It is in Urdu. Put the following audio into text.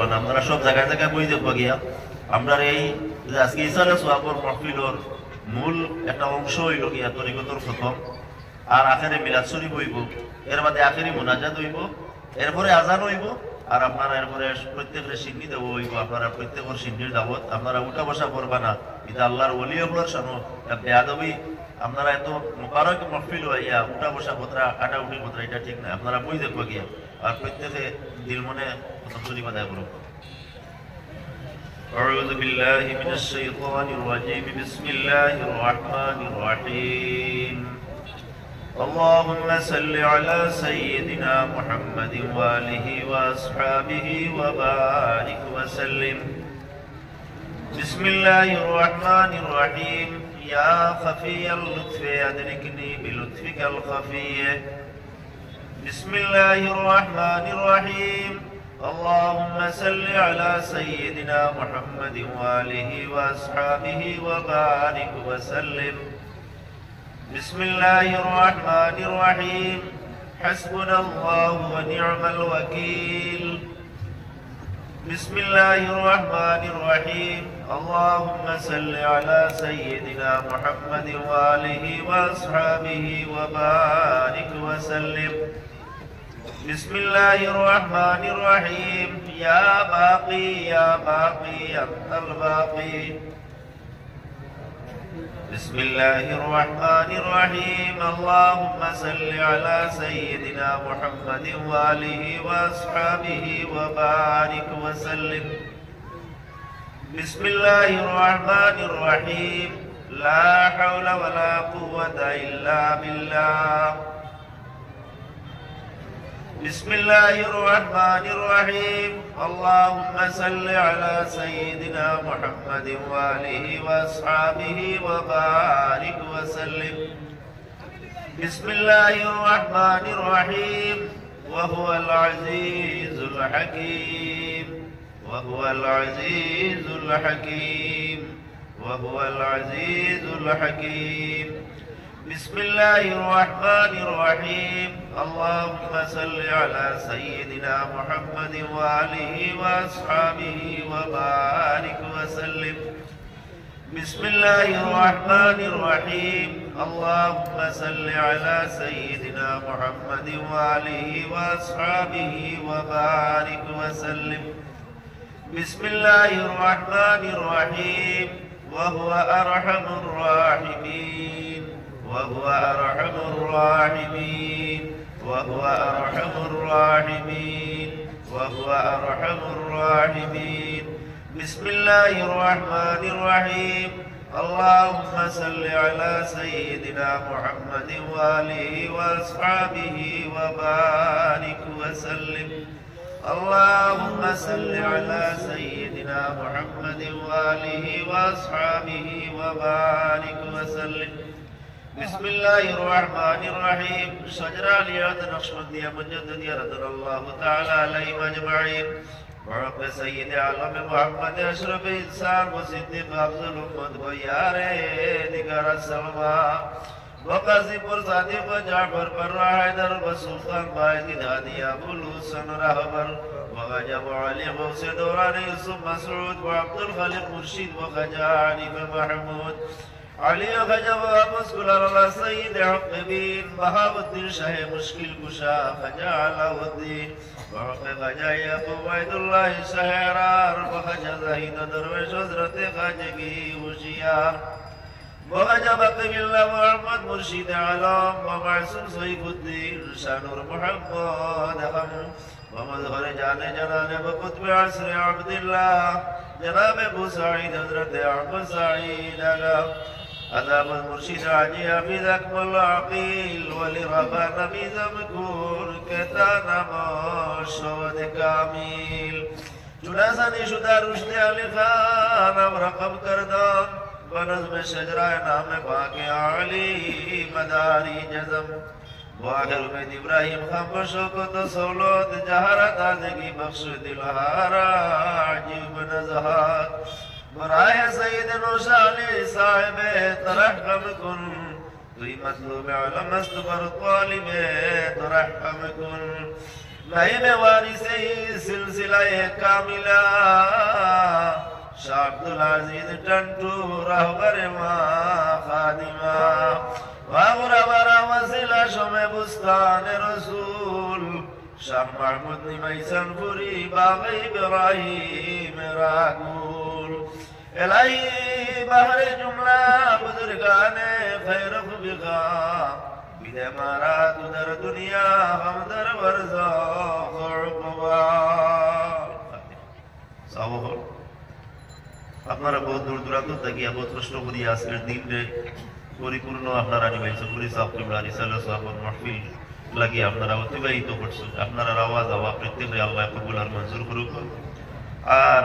পারবেন না। আপনারা সব জায়গায় জায়গায় বই দেখবো গিয়া আমরা এই আজকে ইসালে সোয়াবর মাহফিলর মূল একটা অংশ হইল গিয়া তরিকতর খতম, আর আখেরে মিলাদ শরীফ হইব, এর বাদে আখেরি মুনাজাত হইব, এরপরে আজান হইব, আর আপনারা এরপরে প্রত্যেকের সিন্নি দেবো হইব। আপনারা প্রত্যেকের সিন্নির দাবত, আপনারা উঠা বসা করবা না, এটা আল্লাহর ওলি হবলার শানো বেয়াদবি। আপনারা এত মুবারক মাহফিল হইয়া উঠা বসা কথা কাটা উঠি কথা এটা ঠিক না। আপনারা বই দেখবো গিয়া আর প্রত্যেকে দিল মনে শরীফ আদায় করুন। أعوذ بالله من الشيطان الرجيم. بسم الله الرحمن الرحيم. اللهم صل على سيدنا محمد وآله وأصحابه وبارك وسلم. بسم الله الرحمن الرحيم. يا خفي اللطف أدركني بلطفك الخفي. بسم الله الرحمن الرحيم. اللهم صل على سيدنا محمد وآله وأصحابه وبارك وسلم. بسم الله الرحمن الرحيم. حسبنا الله ونعم الوكيل. بسم الله الرحمن الرحيم. اللهم صل على سيدنا محمد وآله وأصحابه وبارك وسلم. بسم الله الرحمن الرحيم. يا باقي يا باقي أنت الباقي. بسم الله الرحمن الرحيم. اللهم صل على سيدنا محمد وآله وأصحابه وبارك وسلم. بسم الله الرحمن الرحيم. لا حول ولا قوة إلا بالله. بسم الله الرحمن الرحيم. اللهم صل على سيدنا محمد وآله وأصحابه وبارك وسلم. بسم الله الرحمن الرحيم. وهو العزيز الحكيم. وهو العزيز الحكيم. وهو العزيز الحكيم. بسم الله الرحمن الرحيم. اللهم صل على سيدنا محمد وآله وأصحابه وبارك وسلم. بسم الله الرحمن الرحيم. اللهم صل على سيدنا محمد وآله وأصحابه وبارك وسلم. بسم الله الرحمن الرحيم. وهو أرحم الراحمين. وهو أرحم الراحمين. وهو أرحم الراحمين. وهو أرحم الراحمين. بسم الله الرحمن الرحيم. اللهم صل على سيدنا محمد وآله وأصحابه وبارك وسلم. اللهم صل على سيدنا محمد وآله وأصحابه وبارك وسلم. بسم الله الرحمن الرحيم. شجرة ليات نقشبندية مجددية رضي الله تعالى عليهم أجمعين. ورب سيد عالم محمد أشرف إنسان وصديق أفضل أمة ويار ديگر السلمى وقاسم صادق جعفر بر حيدر وسلطان بايد هادي أبو الحسن رهبر وغجب علي غوث دوران يوسف مسعود وعبد الخالق مرشد وخجا عنيف محمود علي خجب مسكول الله سيد عقبين بهاء الدين شاه مشكل كشا خجا علاء وحق خجا يعقوب عبد الله شهرار وخجا زهيد درويش حضرت خاجگی ہوشیار وخجا بقي الله محمد مرشد عالم ومعصوم سيف الدين شانور محمد هم ومظهر جانے جنان بقطب عصر عبد الله جناب ابو سعيد حضرت احمد سعيد عذاب المرشد عجي حفظ اكمل عقيل ولربا نبيذ مكور كتان مشهد كامل جناسانی شدہ رشد علی خان اب رقم کردم بنظم شجرہ نام پاک علی مداری جزم واخر میں ابراہیم خان بشوکت سولت جہرت آزگی بخش دلہارا عجیب نزہات برائے سید نوشالی صاحب ترحم کن توی مطلوب علم است بر طالب ترحم کن নাইবে ওয়ারিসে সিলসিলায়ে কামিলা শাহ আব্দুল আজিজ টন্টু রাহবারে মা খাদিমা ওয়াগরাবারা ওয়াসিলা শমে বুস্তানে রসুল শাহ মাহমুদ নিমাইসানপুরি বাগে ইব্রাহিম রাগুল এলাই বাহরে জুমলা বুজুর্গানে খৈর খুবিগা বিদে মারা তুদর দুনিয়া হামদর বরজাখ উকবা। সাবহর আপনারা বহুত দূর দূরান্ত থেকে বহুত কষ্ট করিয়া আজকের দিনরে পরিপূর্ণ আপনারা নিবাইছেন পুরি সাহেব কিবলা রিসালা সাহেবের মাহফিল লাগি আপনারা অতিবাহিত করছেন। আপনারা আওয়াজ প্রত্যেকরে আল্লাহ কবুল আর মঞ্জুর করুক। আর